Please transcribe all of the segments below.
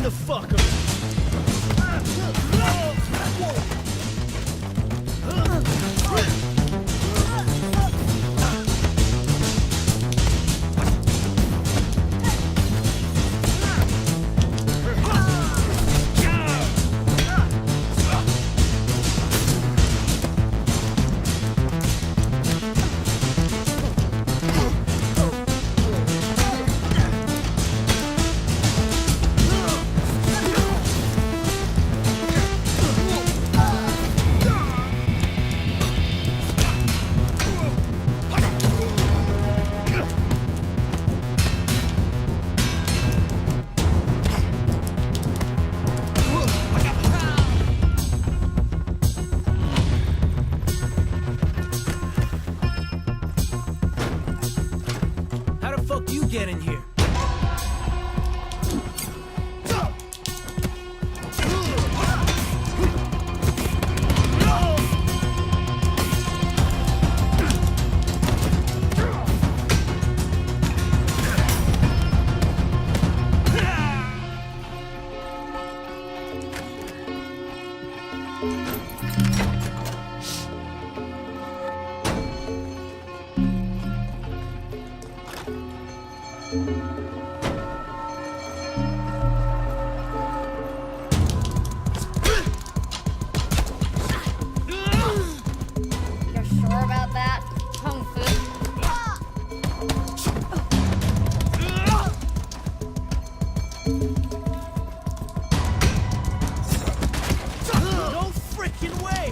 the fucker. How the fuck you get in here? You're sure about that? Kung Fu? No freaking way!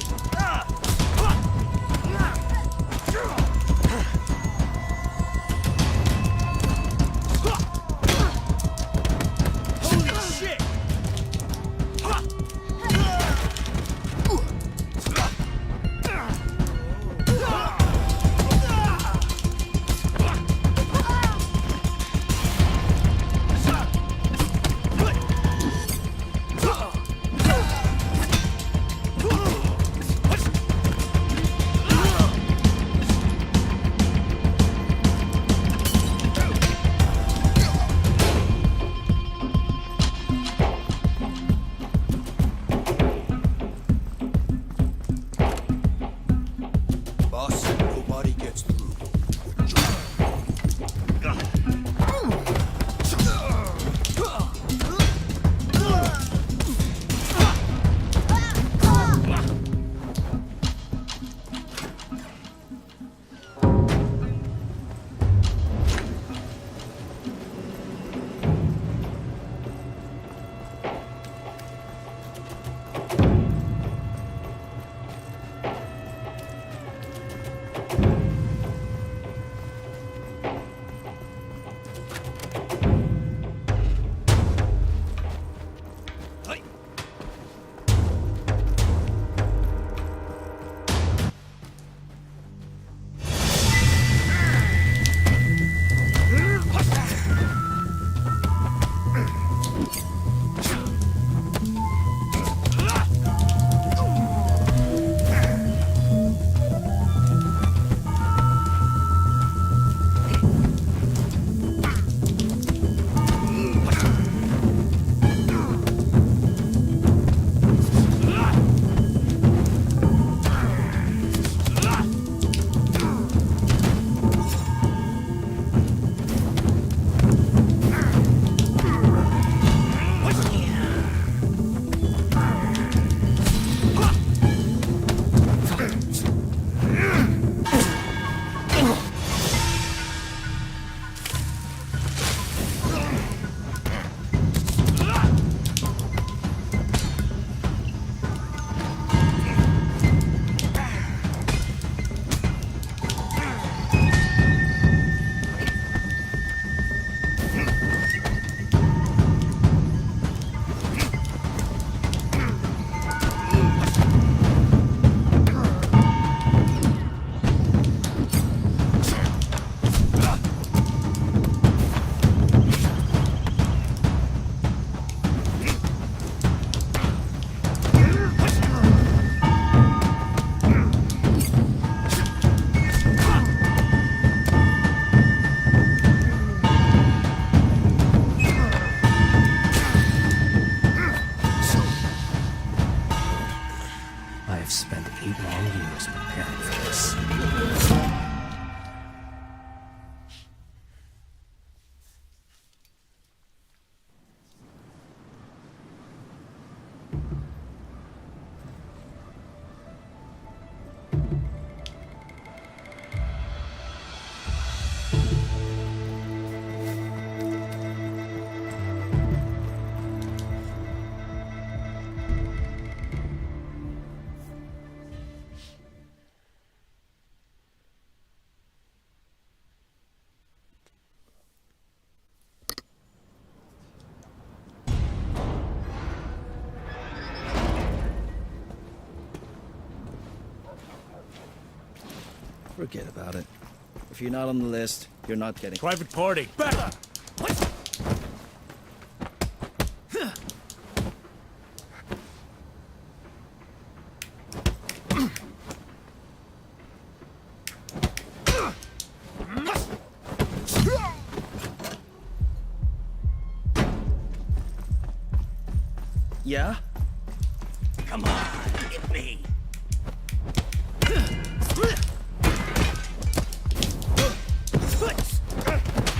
I have spent 8 long years preparing for this. Forget about it. If you're not on the list, you're not getting... Private party. Back up! Yeah? Come on, hit me!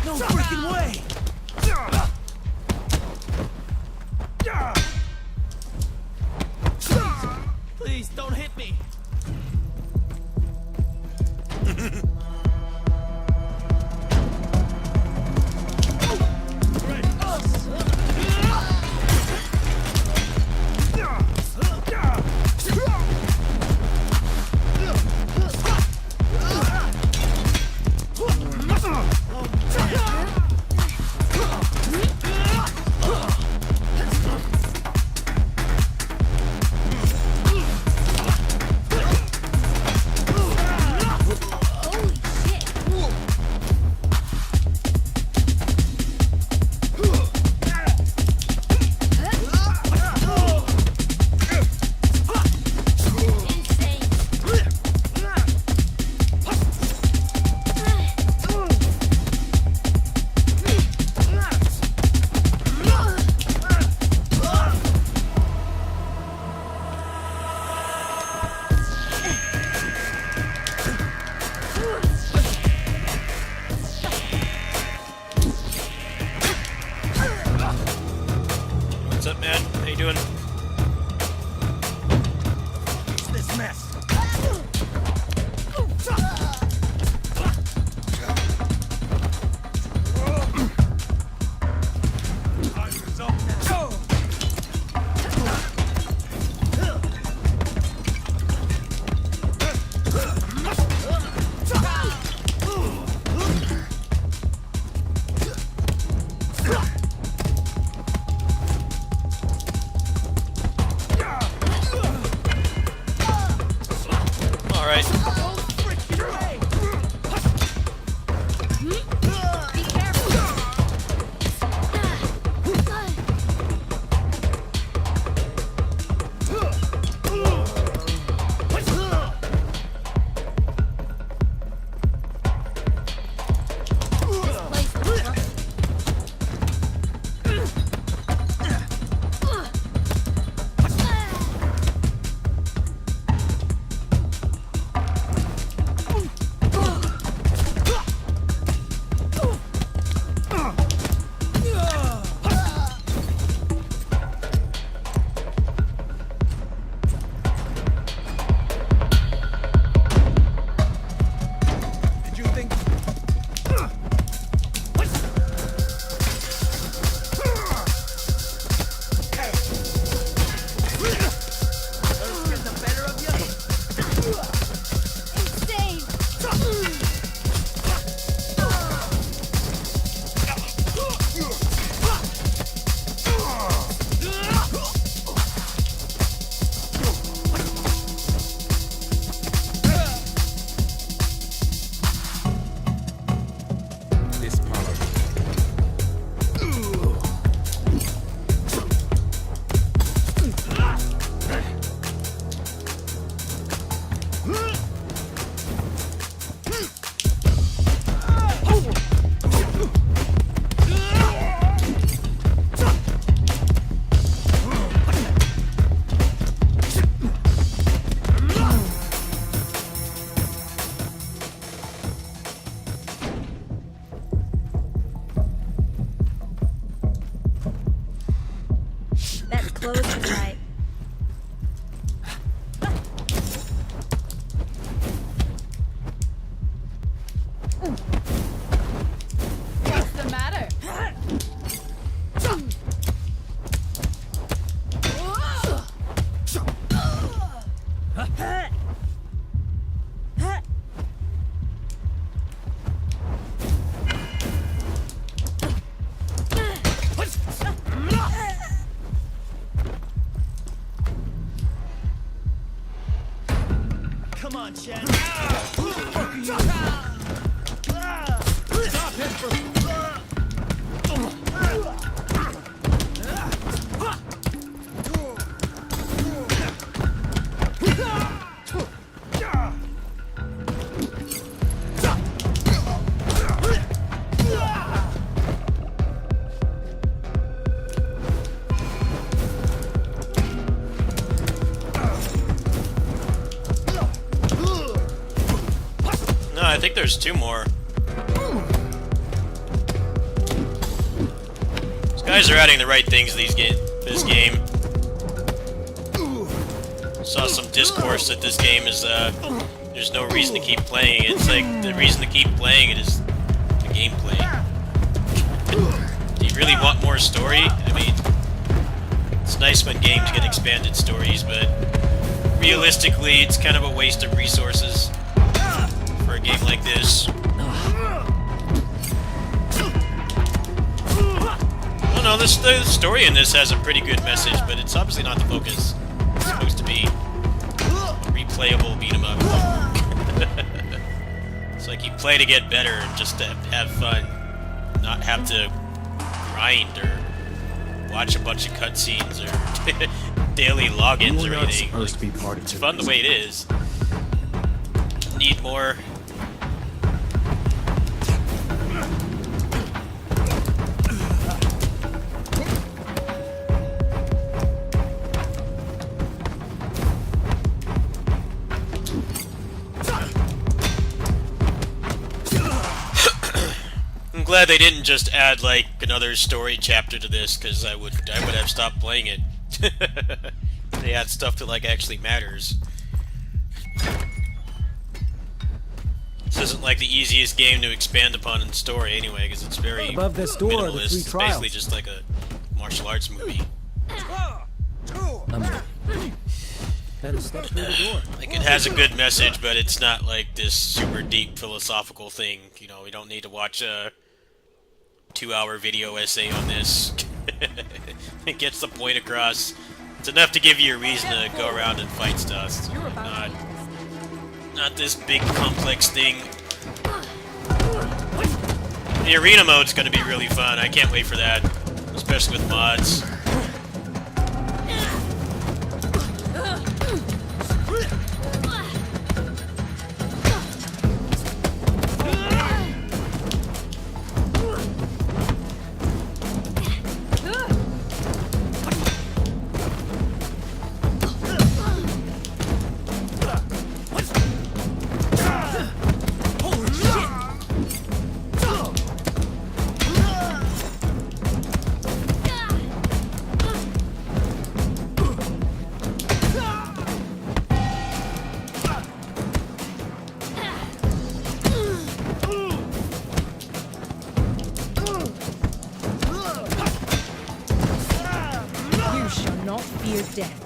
No freaking way! Please, don't hit me! What's up, man? How you doing? What's this mess? All right. Be careful. Come on, Chen. No, I think there's 2 more. These guys are adding the right things this game. Saw some discourse that this game is, there's no reason to keep playing it. It's like, the reason to keep playing it is the gameplay. Do you really want more story? I mean, it's nice when games get expanded stories, but realistically, it's kind of a waste of resources for a game like this. Oh no, the story in this has a pretty good message, but it's obviously not the focus. It's supposed to be a replayable beat 'em up. It's like you play to get better and just to have fun, not have to grind or watch a bunch of cutscenes or daily logins or anything. Supposed to be party It's to fun the way it is. Need more. I'm glad they didn't just add like another story chapter to this, because I would have stopped playing it. They add stuff that like actually matters. This isn't like the easiest game to expand upon in story anyway, because it's very Above this door are the minimalist. 3 It's trials. basically just like a martial arts movie. Better step through the door. Like, it has a good message, but it's not like this super deep philosophical thing. You know, we don't need to watch a 2-hour video essay on this. It gets the point across. It's enough to give you a reason to go around and fight stuff. So not this big complex thing. The arena mode's going to be really fun. I can't wait for that, especially with mods. You shall not fear death.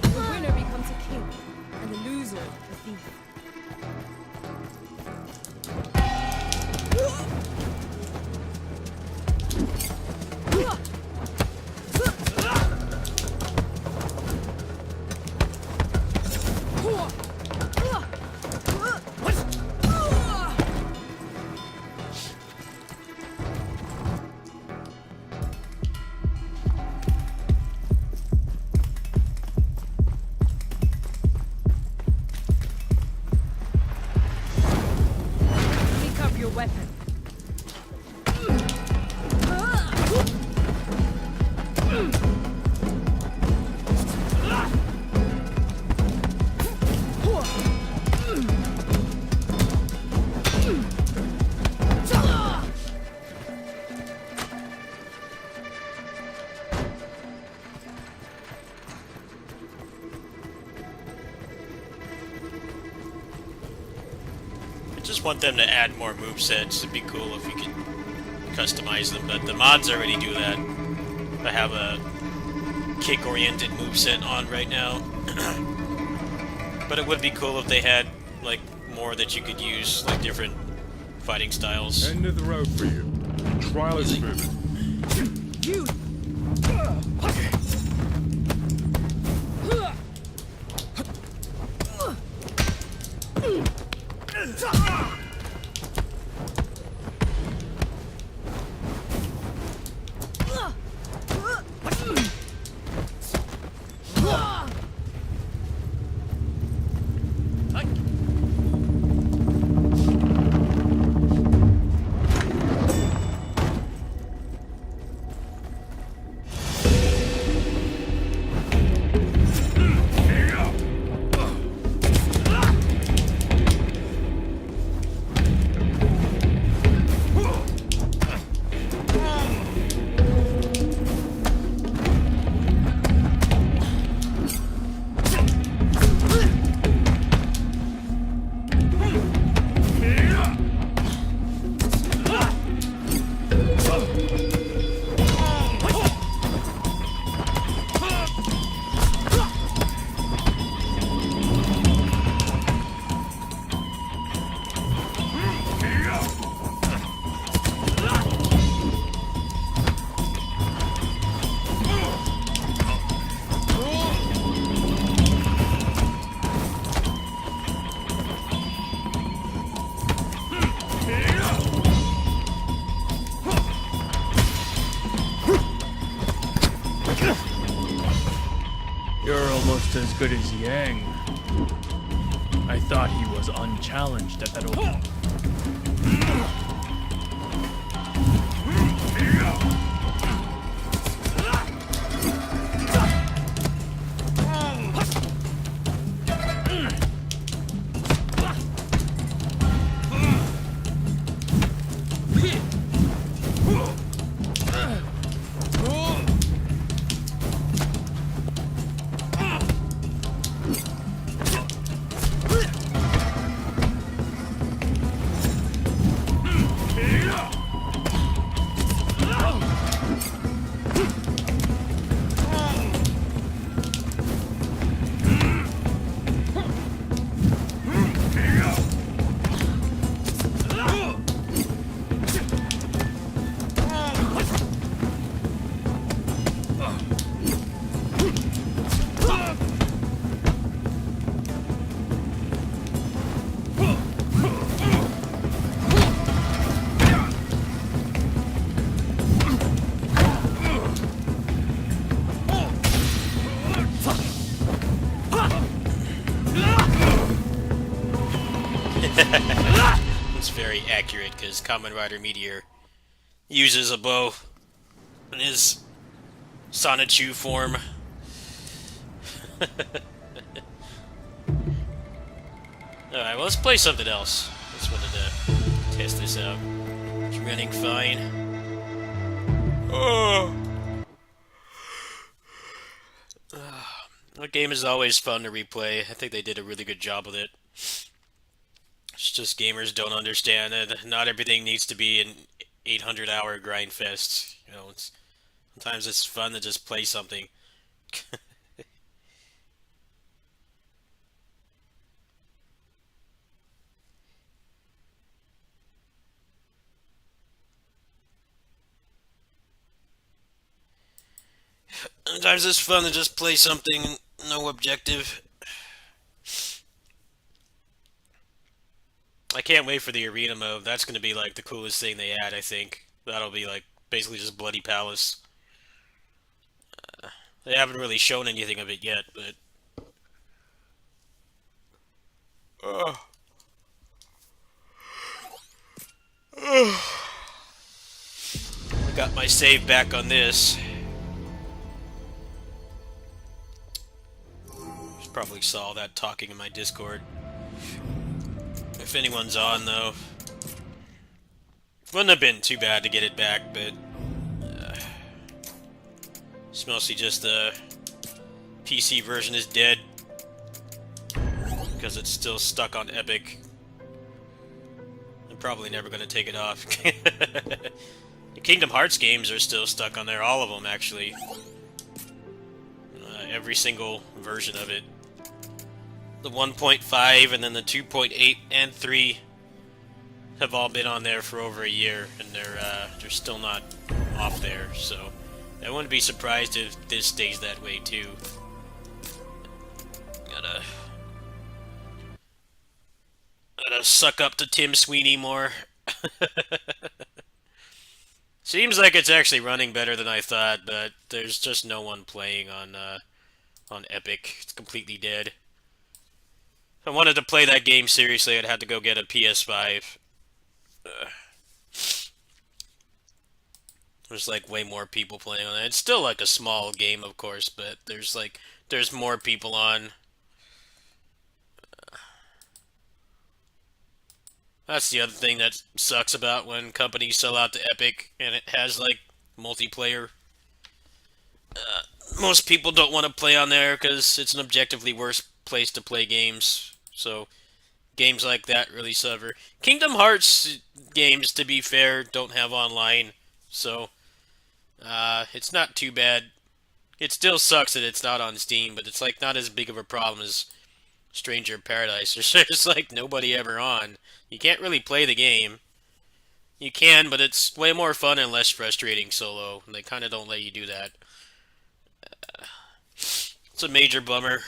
The winner becomes a king, and the loser a thief. Pick up your weapon. It just just want them to add more movesets. It'd be cool if we could customize them, but the mods already do that. I have a kick-oriented moveset on right now. But it would be cool if they had, like, more that you could use, like, different fighting styles. End of the road for you. Trial is moving. You. You're almost as good as Yang. I thought he was unchallenged at that opening. It's very accurate because Kamen Rider Meteor uses a bow in his Sonichu form. Alright, well, let's play something else. Just wanted to test this out. It's running fine. Oh. The game is always fun to replay. I think they did a really good job with it. It's just gamers don't understand that not everything needs to be an 800-hour grind fest. You know, sometimes it's fun to just play something. Sometimes it's fun to just play something, no objective. I can't wait for the arena mode. That's going to be like the coolest thing they add, I think. That'll be like basically just Bloody Palace. They haven't really shown anything of it yet, but... I got my save back on this. Probably saw that talking in my Discord. If anyone's on, though. Wouldn't have been too bad to get it back, but... it's mostly just the PC version is dead. Because it's still stuck on Epic. probably never going to take it off. The Kingdom Hearts games are still stuck on there, all of them actually. Every single version of it. The 1.5 and then the 2.8 and 3 have all been on there for over a year, and they're still not off there, so I wouldn't be surprised if this stays that way too. Gotta suck up to Tim Sweeney more. Seems like it's actually running better than I thought, but there's just no one playing on Epic. It's completely dead. If I wanted to play that game seriously, I'd have to go get a PS5. There's like way more people playing on it. It's still like a small game, of course, but there's more people on. That's the other thing that sucks about when companies sell out to Epic and it has like multiplayer. Most people don't want to play on there because it's an objectively worse place to play games. So games like that really suffer. Kingdom Hearts games, to be fair, don't have online, so it's not too bad. It still sucks that it's not on Steam, but it's like not as big of a problem as Stranger in Paradise. There's like nobody ever on. You can't really play the game. You can, but it's way more fun and less frustrating solo, and they kind of don't let you do that. It's a major bummer.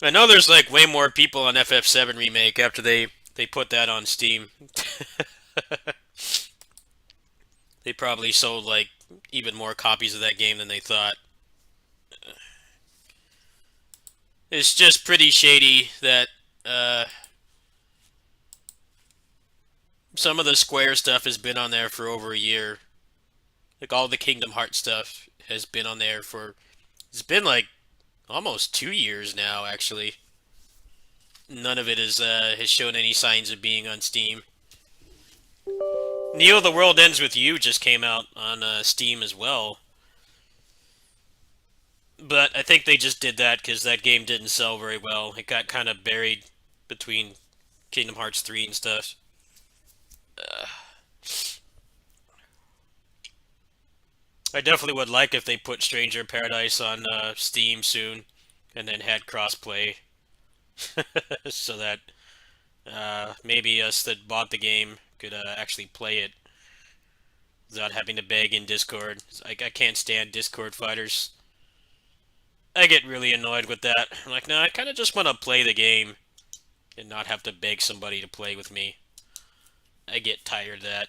I know there's like way more people on FF7 Remake after they put that on Steam. They probably sold like even more copies of that game than they thought. It's just pretty shady that some of the Square stuff has been on there for over a year. Like all the Kingdom Hearts stuff has been on there for, it's been like almost 2 years now, actually. None of it has shown any signs of being on Steam. Neo: The World Ends With You just came out on Steam as well. But I think they just did that because that game didn't sell very well. It got kind of buried between Kingdom Hearts 3 and stuff. I definitely would like if they put Stranger in Paradise on Steam soon, and then had crossplay, so that maybe us that bought the game could actually play it without having to beg in Discord. I can't stand Discord fighters. I get really annoyed with that. I'm like, no, I kind of just want to play the game and not have to beg somebody to play with me. I get tired of that.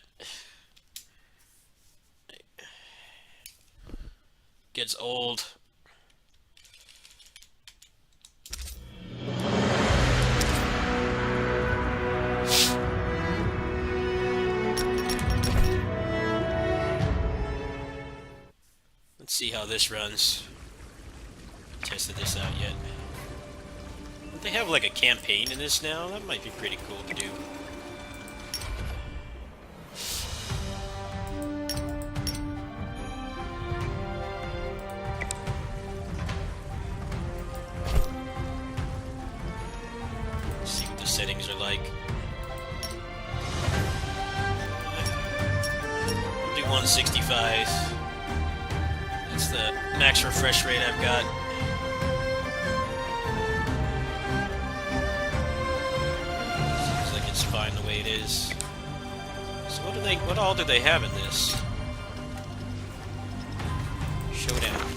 Gets old. Let's see how this runs. Tested this out yet. Don't they have like a campaign in this now? That might be pretty cool to do. Let's see what the settings are like. I'll do 165. That's the max refresh rate I've got. It's fine the way it is. So what all do they have in this? Showdown.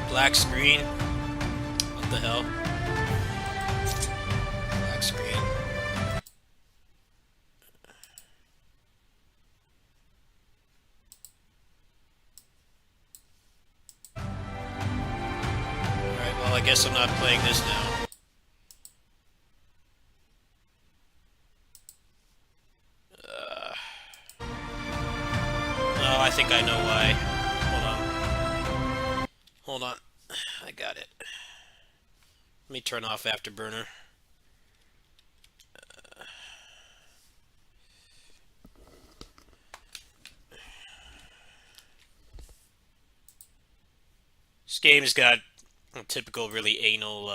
Black screen? What the hell? Black screen. Alright, well I guess I'm not playing this now. Oh, I think I know why. Hold on. I got it. Let me turn off Afterburner. This game's got a typical really anal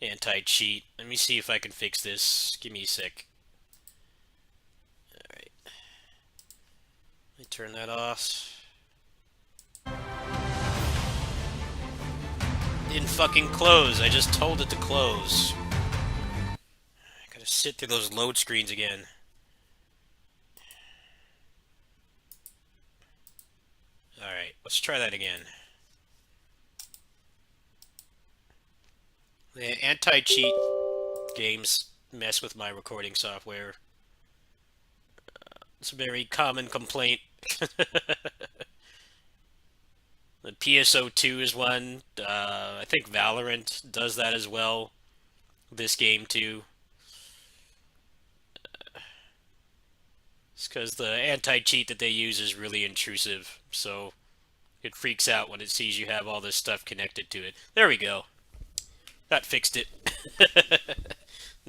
anti-cheat. Let me see if I can fix this. Give me a sec. Alright. Let me turn that off. Didn't fucking close. I just told it to close. I gotta sit through those load screens again. Alright, let's try that again. The anti-cheat games mess with my recording software. It's a very common complaint. The PSO2 is one. I think Valorant does that as well. This game too. It's because the anti-cheat that they use is really intrusive, so it freaks out when it sees you have all this stuff connected to it. There we go. That fixed it.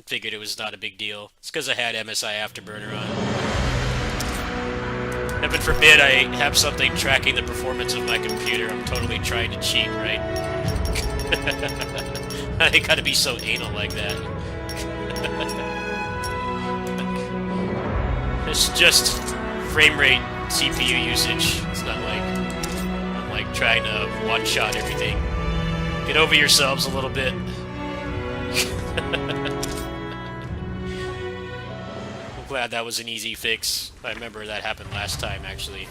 Figured it was not a big deal. It's because I had MSI Afterburner on. Heaven forbid I have something tracking the performance of my computer. I'm totally trying to cheat, right? I gotta be so anal like that. It's just frame rate, CPU usage. It's not like I'm like trying to one-shot everything. Get over yourselves a little bit. I'm glad that was an easy fix. I remember that happened last time, actually.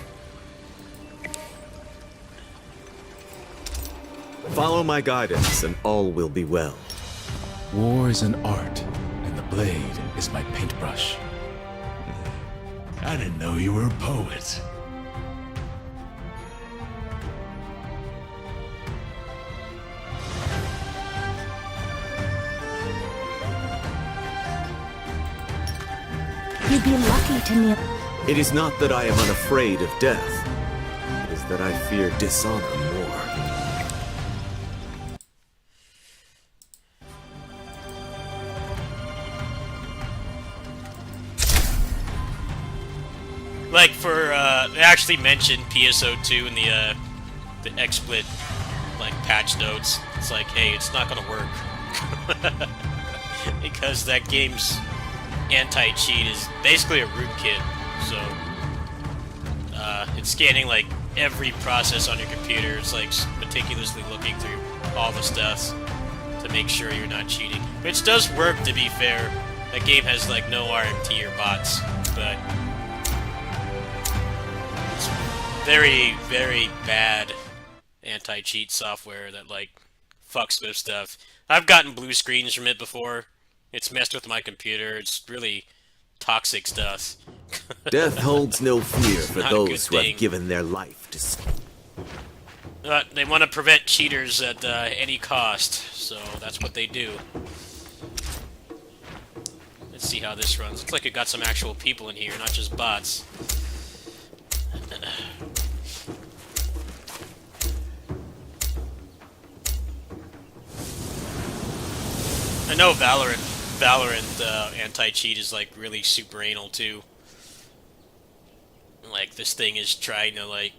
Follow my guidance and all will be well. War is an art, and the blade is my paintbrush. I didn't know you were a poet. You'd be lucky to kneel. It is not that I am unafraid of death. It is that I fear dishonor more. Like for they actually mentioned PSO2 in the XSplit like patch notes. It's like, hey, it's not gonna work because that game's anti-cheat is basically a rootkit. So it's scanning like every process on your computer. It's like meticulously looking through all the stuff to make sure you're not cheating. Which does work, to be fair. That game has like no RMT or bots, but it's very, very bad anti-cheat software that like fucks with stuff. I've gotten blue screens from it before. It's messed with my computer. It's really toxic stuff. Death holds no fear for not a those good who thing. have given their life to... They want to prevent cheaters at any cost, so that's what they do. Let's see how this runs. Looks like it got some actual people in here, not just bots. I know Valorant anti-cheat is like really super anal too. Like this thing is trying to like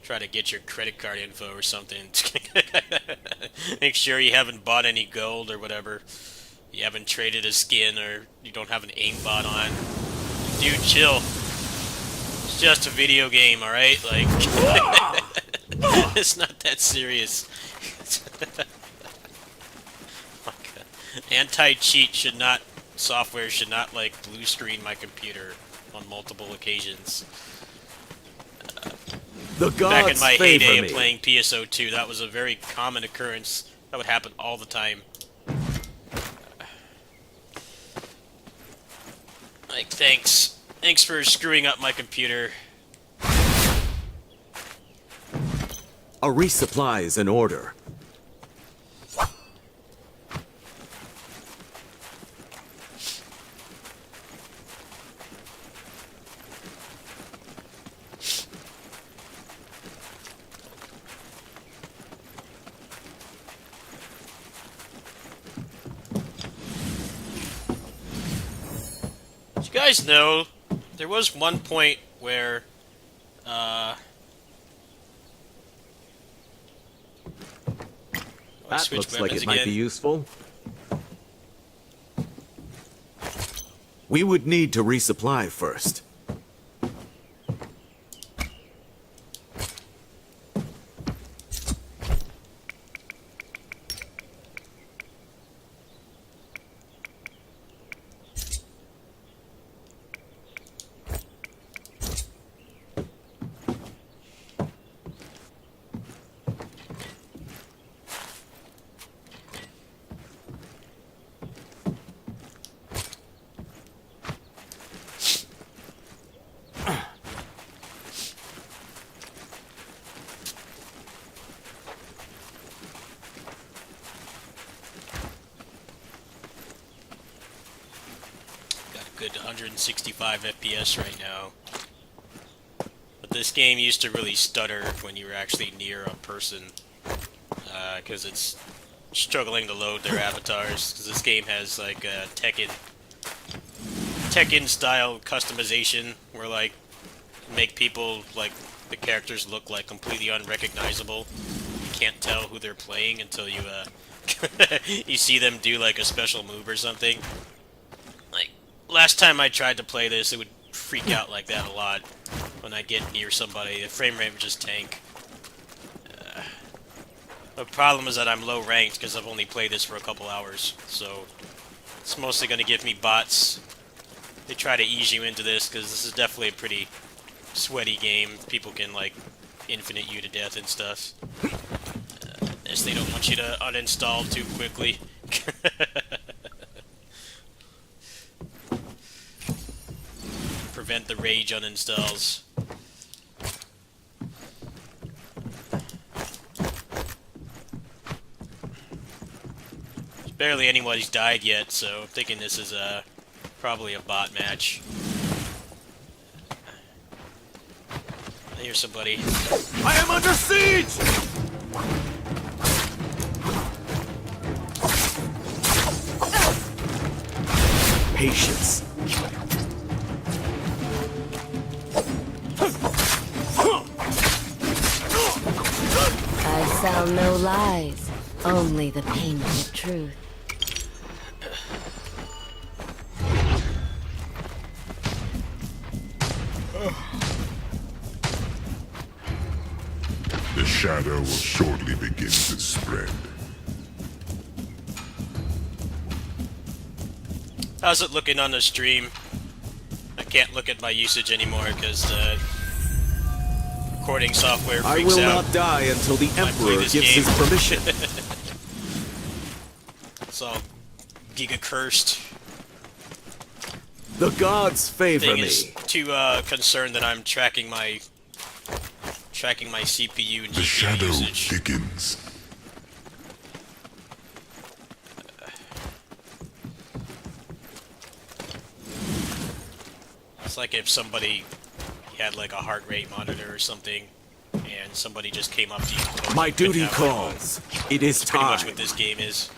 try to get your credit card info or something. Make sure you haven't bought any gold or whatever. You haven't traded a skin or you don't have an aimbot on. Dude, chill. It's just a video game, alright? Like, it's not that serious. Oh, God. Anti-cheat should not, software should not, like, blue screen my computer on multiple occasions. The gods Back in my favor heyday me. of playing PSO2, that was a very common occurrence. That would happen all the time. Like, thanks. Thanks for screwing up my computer. A resupply is in order. You guys know, there was one point where, That looks like it might be useful. We would need to resupply first. Good 165 FPS right now. But this game used to really stutter when you were actually near a person, because it's struggling to load their avatars, because this game has like a Tekken style customization, where like make people, like the characters look like completely unrecognizable. You can't tell who they're playing until you you see them do like a special move or something. Last time I tried to play this, it would freak out like that a lot. When I get near somebody, the frame rate would just tank. The problem is that I'm low ranked because I've only played this for a couple hours, so it's mostly going to give me bots. They try to ease you into this because this is definitely a pretty sweaty game. People can like infinite you to death and stuff. As they don't want you to uninstall too quickly. Prevent the rage uninstalls. Barely anybody's died yet, so I'm thinking this is probably a bot match. I hear somebody. I am under siege! Patience. I sell no lies, only the painful truth. The shadow will shortly begin to spread. How's it looking on the stream? I can't look at my usage anymore because the recording software I freaks will out. not die until the when I play Emperor this gives game. his permission. It's all giga cursed. The gods favor Thing me. is too concerned that I'm tracking my CPU and The GPU shadow usage. thickens. It's like if somebody had like a heart rate monitor or something, and somebody just came up to you. And told My you couldn't duty have one. calls. It is That's pretty much time. what this game is.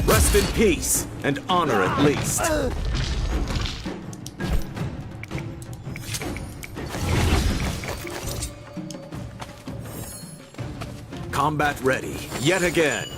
Rest in peace, and honor at least. Combat ready, yet again.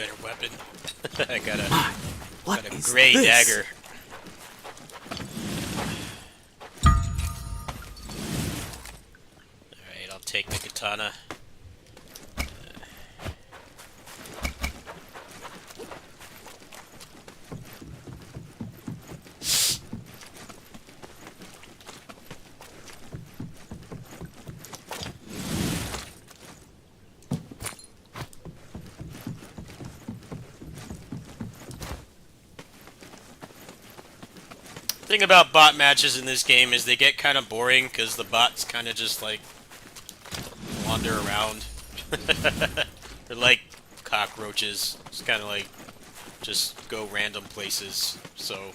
better weapon. I got What a is gray this? dagger. Alright, I'll take the katana. The thing about bot matches in this game is they get kind of boring because the bots kind of just like wander around. They're like cockroaches. It's kind of like just go random places. So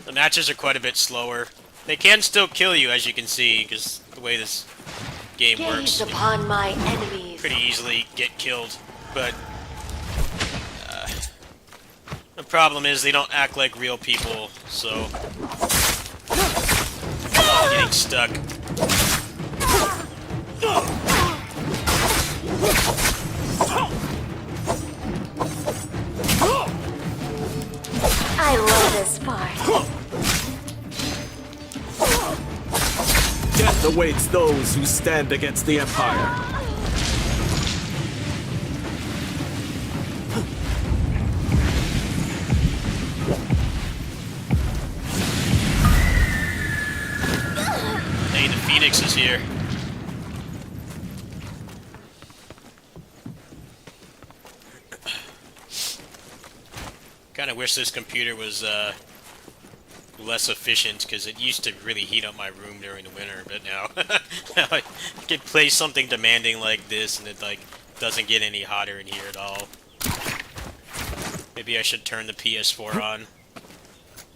the matches are quite a bit slower. They can still kill you, as you can see, because the way this game works, Gaze upon my enemies. pretty easily get killed. But the problem is they don't act like real people, so getting stuck. I love this part. Death awaits those who stand against the Empire. Hey, the Phoenix is here. Kind of wish this computer was less efficient, because it used to really heat up my room during the winter, but now, now I can play something demanding like this and it like doesn't get any hotter in here at all. Maybe I should turn the PS4 on.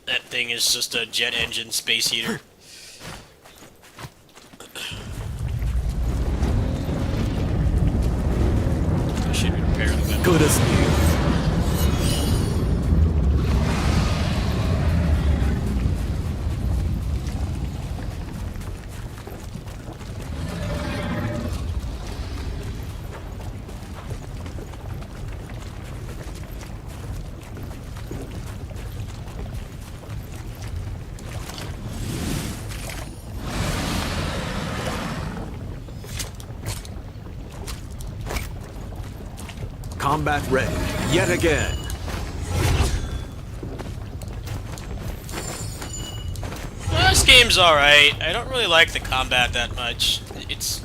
That thing is just a jet engine space heater. I should repair the weapon. Good as new. Combat ready, yet again. Well, this game's alright. I don't really like the combat that much. It's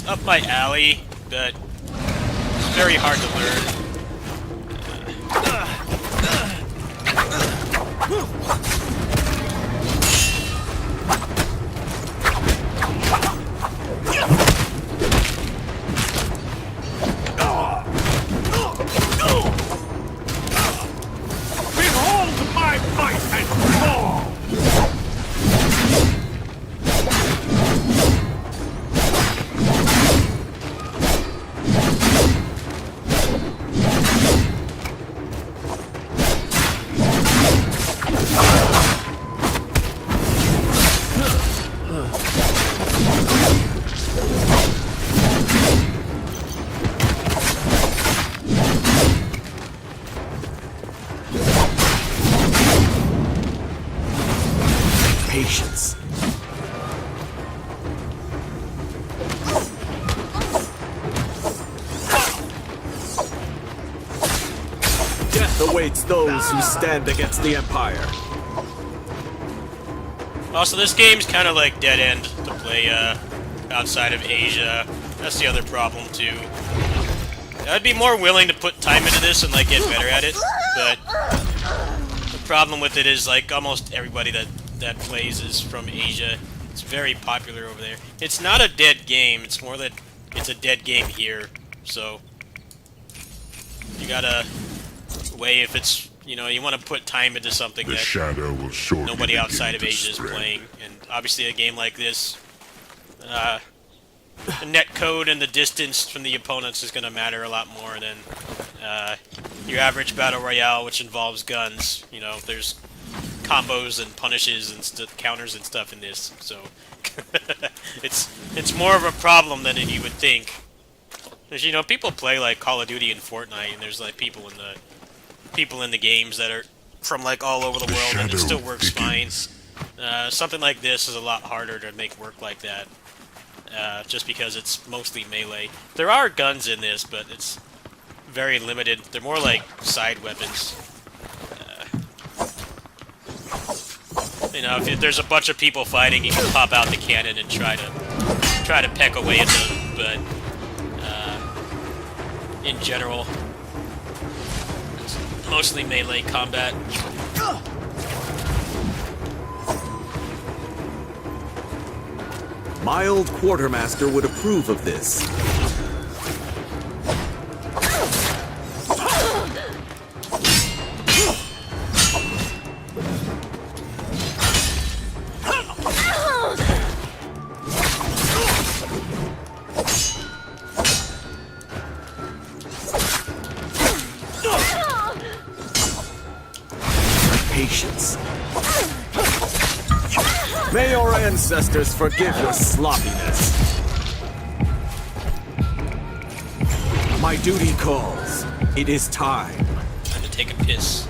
up my alley, but it's very hard to learn. Behold my might and fall! Patience. Death awaits those who stand against the Empire. Also, this game's kind of like dead end to play outside of Asia. That's the other problem too. I'd be more willing to put time into this and like get better at it, but the problem with it is like almost everybody that plays is from Asia. It's very popular over there. It's not a dead game. It's more that it's a dead game here. So you gotta weigh if it's, you know, you want to put time into something The that shadow will shortly nobody begin outside of to Asia is spread. playing. And obviously a game like this, the net code and the distance from the opponents is going to matter a lot more than your average battle royale, which involves guns. You know, there's combos and punishes and counters and stuff in this, so it's more of a problem than you would think. Because, you know, people play like Call of Duty and Fortnite, and there's like people in the games that are from like all over the world, and it still works fine. Something like this is a lot harder to make work like that, just because it's mostly melee. There are guns in this, but it's very limited. They're more like side weapons. You know, if there's a bunch of people fighting, you can pop out the cannon and try to peck away at them, but in general, it's mostly melee combat. My old quartermaster would approve of this. Patience. May our ancestors forgive your sloppiness. My duty calls. It is time. Time to take a piss.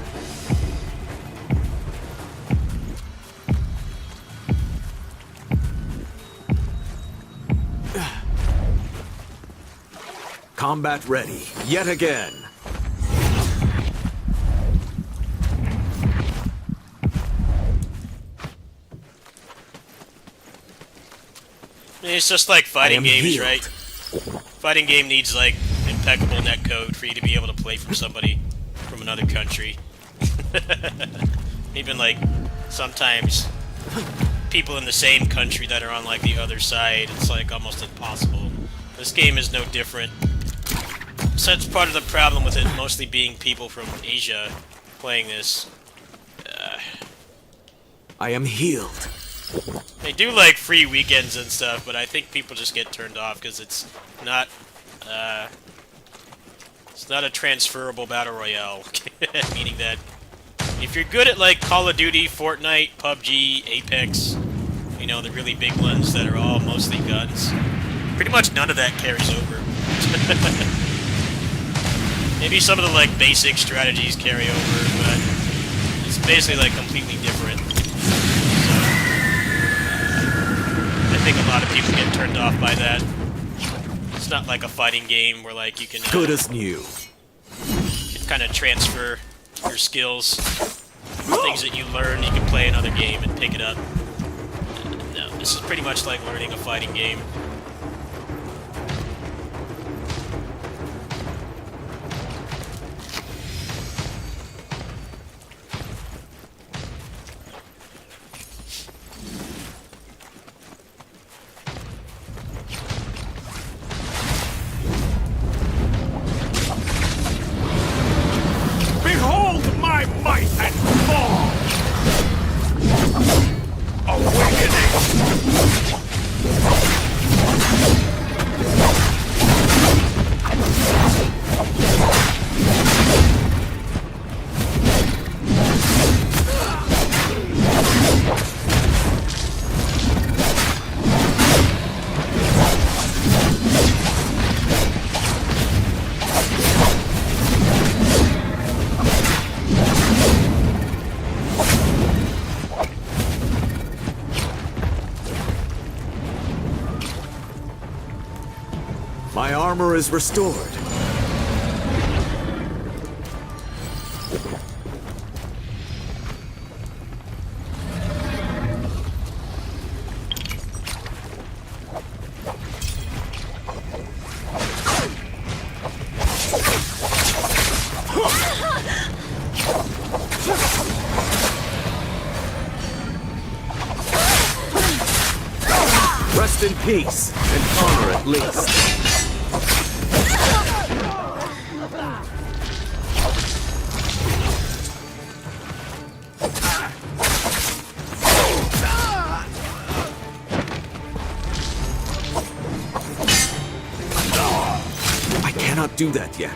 Combat ready. Yet again. It's just like fighting games, healed. right? Fighting game needs like impeccable netcode for you to be able to play from somebody from another country. Even like sometimes people in the same country that are on like the other side, it's like almost impossible. This game is no different. So that's part of the problem with it mostly being people from Asia playing this. I am healed. They do like free weekends and stuff, but I think people just get turned off because it's not a transferable battle royale. Meaning that if you're good at like Call of Duty, Fortnite, PUBG, Apex, you know, the really big ones that are all mostly guns, pretty much none of that carries over. Maybe some of the like basic strategies carry over, but it's basically like completely different. I think a lot of people get turned off by that. It's not like a fighting game where like you can Good as new. kind of transfer your skills, things that you learn, you can play another game and pick it up. No, this is pretty much like learning a fighting game. Behold my might and fall! My armor is restored. Rest in peace, and honor at least. I cannot do that yet.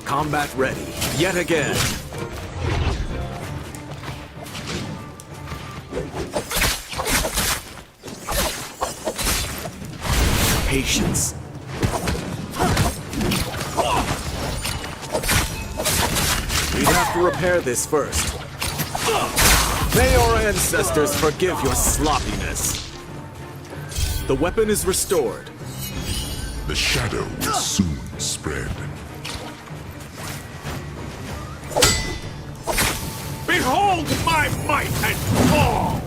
Combat ready, yet again. patience. We'd have to repair this first. May our ancestors forgive your sloppiness. The weapon is restored. The shadow will soon spread. Behold my might and fall!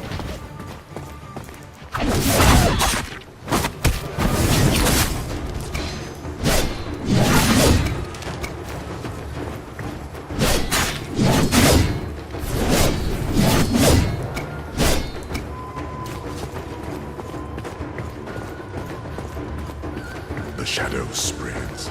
The shadow spreads.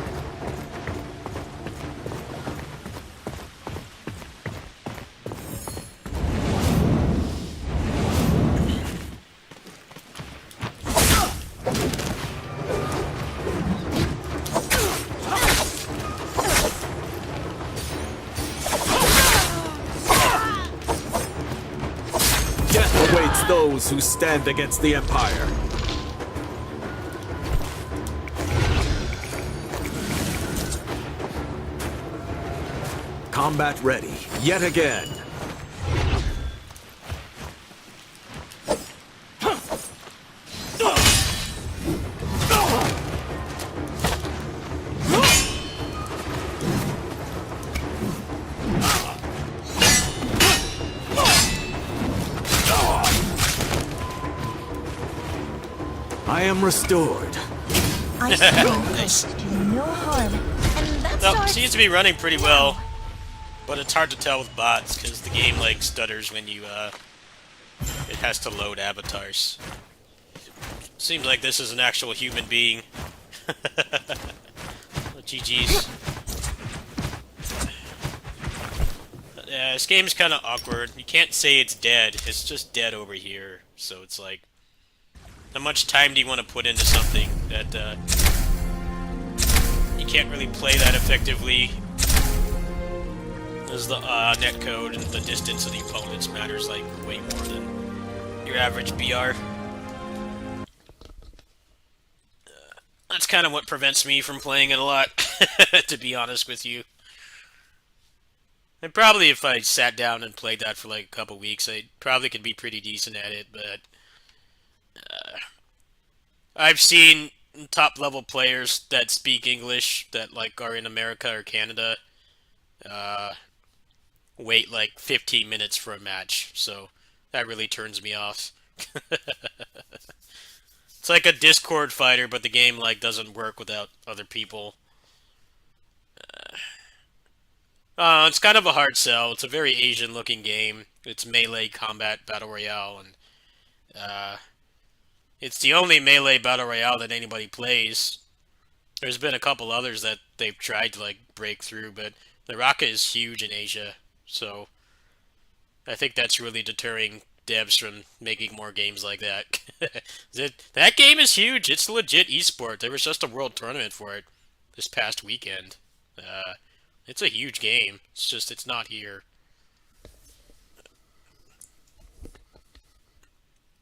Death awaits those who stand against the Empire. Combat ready, yet again. I am restored. I sprinkle do no harm, and that No, starts... seems to be running pretty well. But it's hard to tell with bots, because the game, like, stutters when you, it has to load avatars. Seems like this is an actual human being. GG's. Yeah, this game's kind of awkward. You can't say it's dead, it's just dead over here. So it's like, how much time do you want to put into something that, you can't really play that effectively? As the netcode and the distance of the opponents matters like way more than your average BR. That's kind of what prevents me from playing it a lot, to be honest with you. And probably if I sat down and played that for like a couple weeks, I probably could be pretty decent at it, but I've seen top level players that speak English that like are in America or Canada wait like 15 minutes for a match, so that really turns me off. It's like a Discord fighter, but the game like doesn't work without other people. It's kind of a hard sell. It's a very Asian looking game. It's melee combat battle royale, and it's the only melee battle royale that anybody plays. There's been a couple others that they've tried to like break through, but the Raka is huge in Asia. So, I think that's really deterring devs from making more games like that. That game is huge. It's legit esport. There was just a world tournament for it this past weekend. It's a huge game. It's just, it's not here.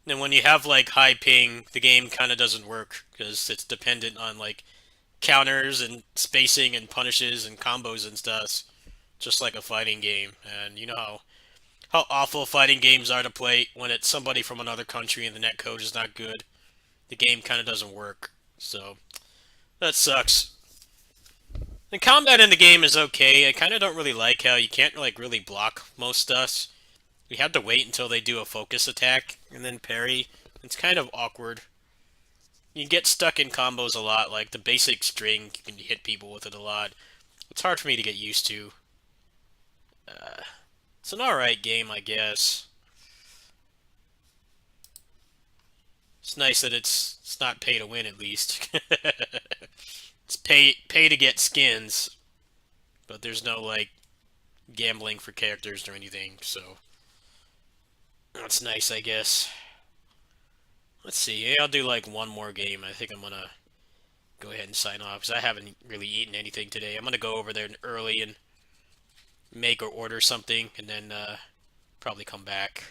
And when you have, like, high ping, the game kind of doesn't work, because it's dependent on, like, counters and spacing and punishes and combos and stuff. Just like a fighting game, and you know how awful fighting games are to play when it's somebody from another country and the netcode is not good. The game kind of doesn't work, so that sucks. The combat in the game is okay. I kind of don't really like how you can't like really block most stuff. You have to wait until they do a focus attack and then parry. It's kind of awkward. You get stuck in combos a lot, like the basic string, you can hit people with it a lot. It's hard for me to get used to. It's an alright game, I guess. It's nice that it's not pay to win, at least. It's pay to get skins, but there's no, like, gambling for characters or anything, so that's nice, I guess. Let's see, maybe I'll do, like, one more game. I think I'm gonna go ahead and sign off, because I haven't really eaten anything today. I'm gonna go over there early and make or order something, and then probably come back.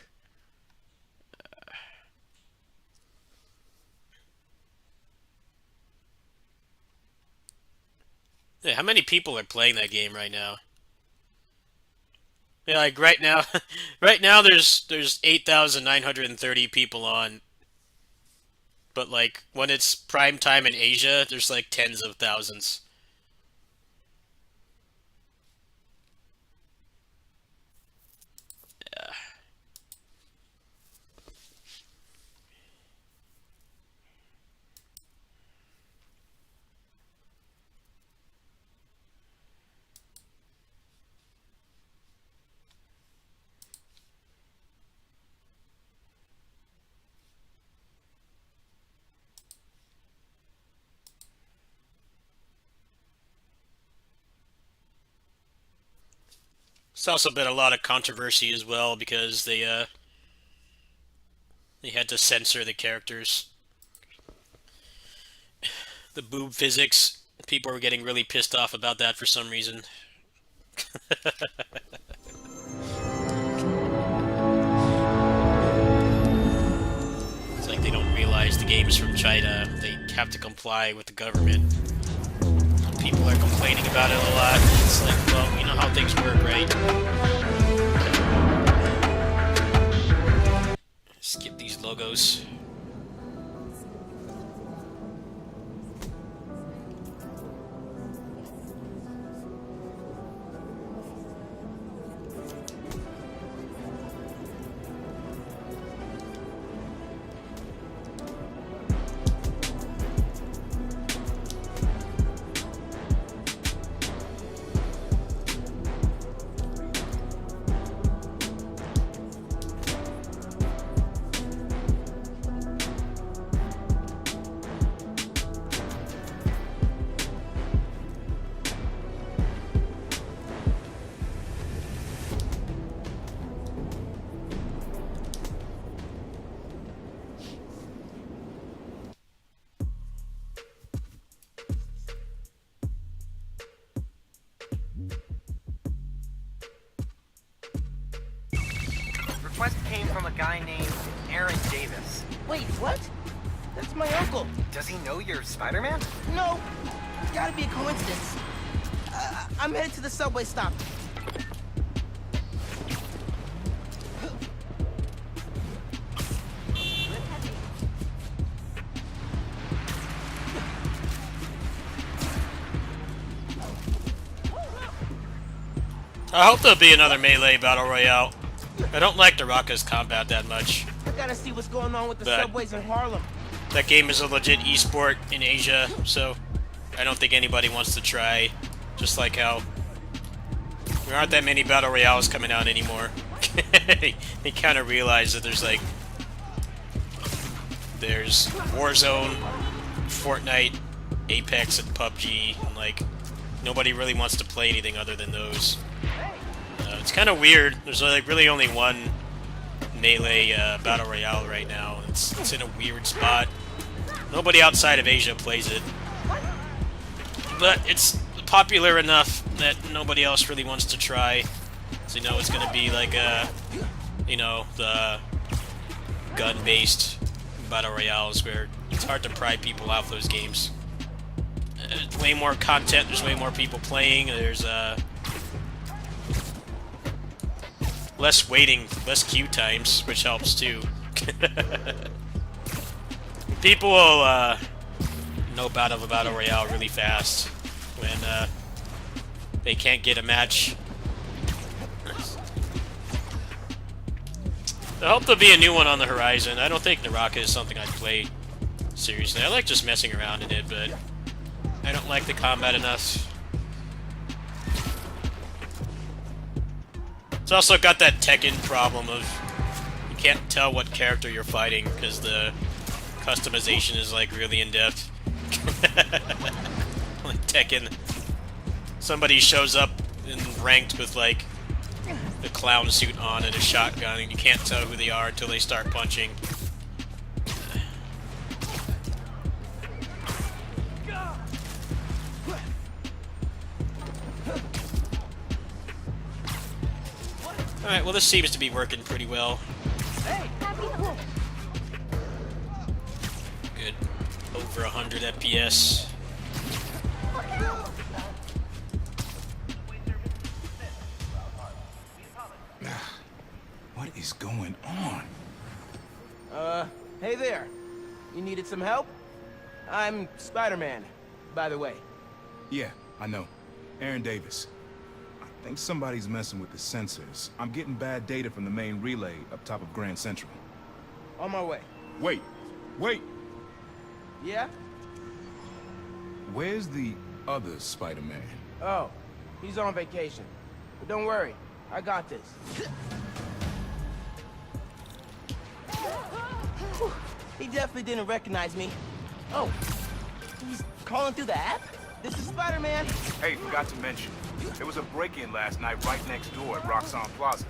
Yeah, how many people are playing that game right now? Yeah, like right now, right now there's 8,930 people on. But like when it's prime time in Asia, there's like tens of thousands. Yeah. It's also been a lot of controversy as well because they had to censor the characters. The boob physics, people were getting really pissed off about that for some reason. It's like they don't realize the game's from China. They have to comply with the government. People are complaining about it a lot. It's like, well, you know how things work, right? Skip these logos. Request came from a guy named Aaron Davis. Wait, what? That's my uncle. Does he know you're Spider-Man? No, gotta be a coincidence. I'm headed to the subway stop. I hope there'll be another Melee Battle Royale. I don't like Naraka's combat that much. I gotta see what's going on with the But subways in Harlem. that game is a legit esport in Asia, so I don't think anybody wants to try. Just like how there aren't that many Battle Royales coming out anymore. They kind of realize that there's Warzone, Fortnite, Apex, and PUBG, and like nobody really wants to play anything other than those. It's kind of weird. There's like really only one Melee Battle Royale right now. It's in a weird spot. Nobody outside of Asia plays it, but it's popular enough that nobody else really wants to try. So you know it's gonna be like the gun-based Battle Royales where it's hard to pry people out of those games. There's way more content. There's way more people playing. There's less waiting, less queue times, which helps too. People will know about a Battle Royale really fast when they can't get a match. I hope there'll be a new one on the horizon. I don't think Naraka is something I'd play seriously. I like just messing around in it, but I don't like the combat enough. It's also got that Tekken problem of you can't tell what character you're fighting because the customization is like really in-depth. Like Tekken, somebody shows up in ranked with like the clown suit on and a shotgun, and you can't tell who they are until they start punching. Alright, well this seems to be working pretty well. Good. Over 100 FPS. What is going on? Hey there. You needed some help? I'm Spider-Man, by the way. Yeah, I know. Aaron Davis. I think somebody's messing with the sensors. I'm getting bad data from the main relay up top of Grand Central. On my way. Wait! Wait! Yeah? Where's the other Spider-Man? Oh, he's on vacation. But don't worry, I got this. Whew, he definitely didn't recognize me. Oh, he's calling through the app? This is Spider-Man. Hey, forgot to mention, there was a break-in last night right next door at Roxxon Plaza.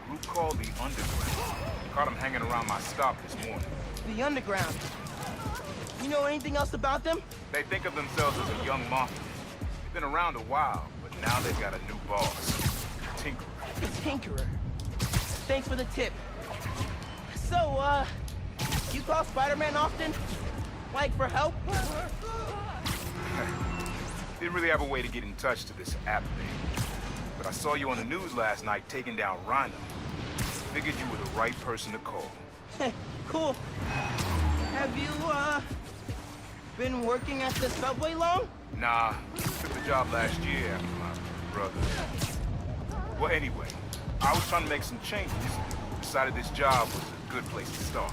A group called the Underground. Caught them hanging around my stop this morning. The Underground. You know anything else about them? They think of themselves as a young mafia. They've been around a while, but now they've got a new boss. Tinkerer. The Tinkerer. Thanks for the tip. So, you call Spider-Man often? Like for help? Didn't really have a way to get in touch to this app thing. But I saw you on the news last night taking down Rhino. Figured you were the right person to call. Cool. Have you, been working at the subway long? Nah, took the job last year after my brother. Well, anyway, I was trying to make some changes. Decided this job was a good place to start.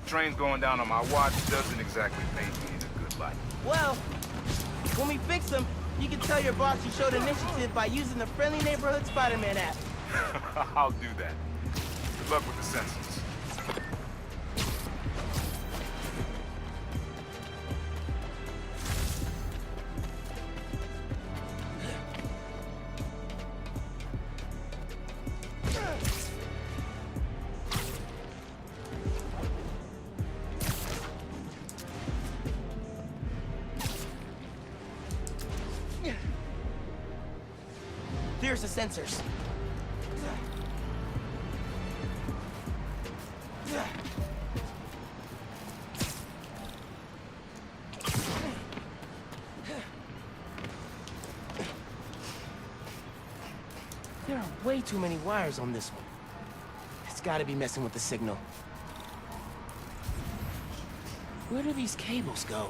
Trains going down on my watch doesn't exactly paint me in a good light. Well, when we fix them, you can tell your boss you showed initiative by using the Friendly Neighborhood Spider-Man app. I'll do that. Good luck with the sensors. There's the sensors. There are way too many wires on this one. It's gotta be messing with the signal. Where do these cables go?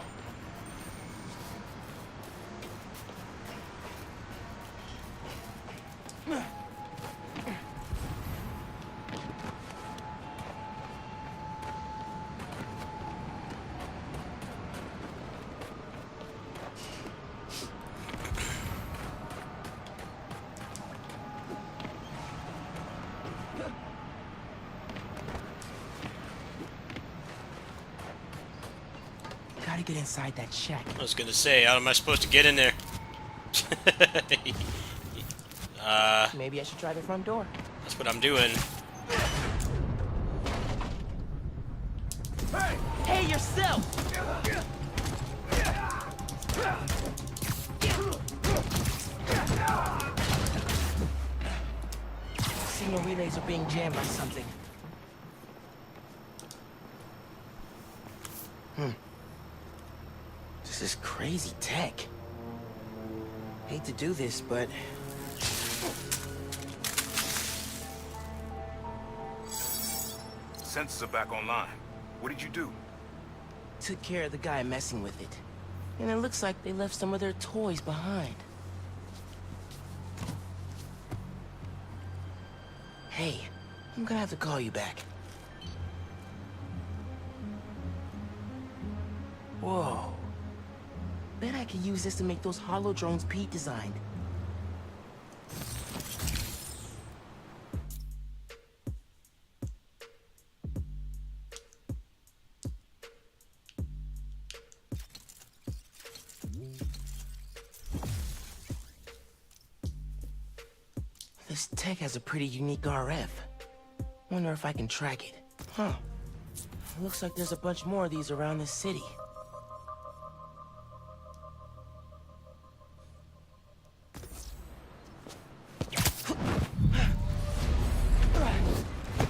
Gotta get inside that shack. I was gonna say, how am I supposed to get in there? Maybe I should try the front door. That's what I'm doing. Hey, yourself! Signal relays are being jammed by something. This is crazy tech. Hate to do this, but... Sensors are back online. What did you do? Took care of the guy messing with it. And it looks like they left some of their toys behind. Hey, I'm gonna have to call you back. Whoa. Bet I could use this to make those hollow drones Pete designed. This tech has a pretty unique RF. Wonder if I can track it. Huh. Looks like there's a bunch more of these around the city.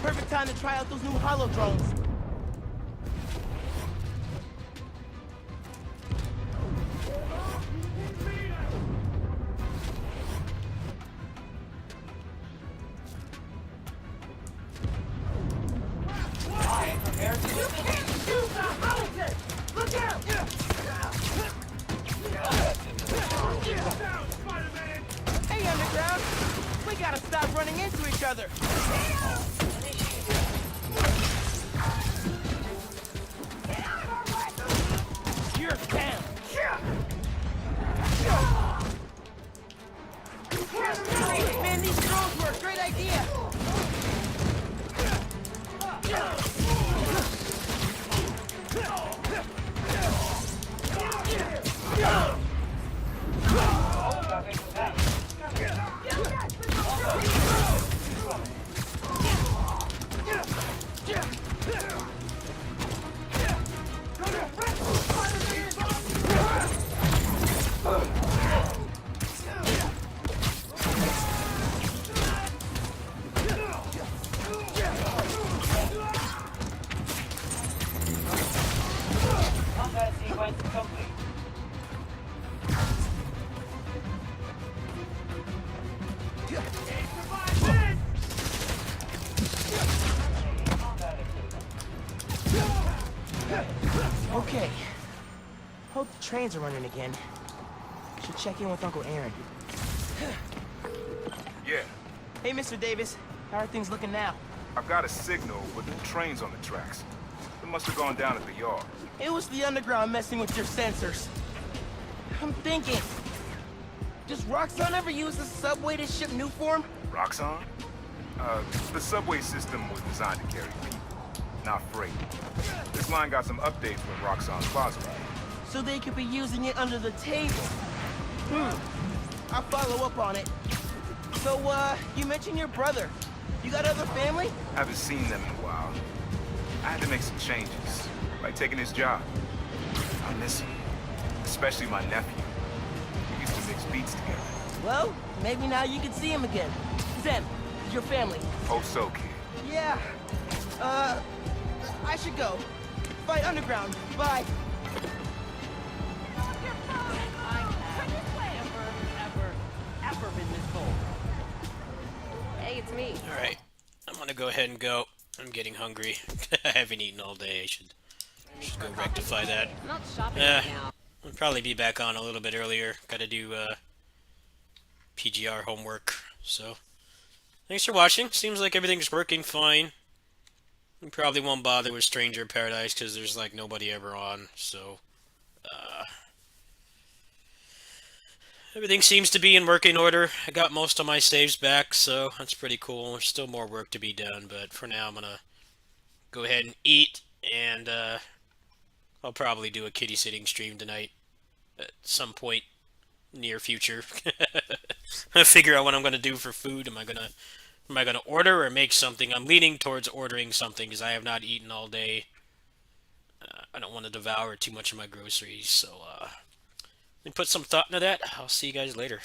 Perfect time to try out those new hollow drones. We gotta stop running into each other. You're down. Man, these drones were a great idea. Okay. Hope the trains are running again. Should check in with Uncle Aaron. Yeah, Hey, Mr. Davis. How are things looking now? I've got a signal with the trains on the tracks. It must have gone down at the yard. It was the underground messing with your sensors. I'm thinking. Does Roxxon ever use the subway to ship new form? Roxxon? The subway system was designed to carry people, not freight. This line got some updates when Roxxon's Plaza. So they could be using it under the table. I'll follow up on it. So, you mentioned your brother. You got other family? Haven't seen them in a while. I had to make some changes, like taking his job. I miss him, especially my nephew. We used to mix beats together. Well, maybe now you can see him again. Zen, your family. Oh, so, kid. Yeah. I should go. Fight underground. Bye. Ever been this cold. Hey, it's me. Alright, I'm gonna go ahead and go. I'm getting hungry. I haven't eaten all day. I should go rectify that. I'm not shopping right now. I'll probably be back on a little bit earlier. Gotta do PGR homework. So, thanks for watching. Seems like everything's working fine. We probably won't bother with Stranger Paradise because there's like nobody ever on. So, everything seems to be in working order. I got most of my saves back, so that's pretty cool. There's still more work to be done, but for now I'm gonna go ahead and eat, and I'll probably do a kitty sitting stream tonight at some point near future. I figure out what I'm gonna do for food. Am I gonna order or make something? I'm leaning towards ordering something because I have not eaten all day. I don't want to devour too much of my groceries, so let me put some thought into that. I'll see you guys later.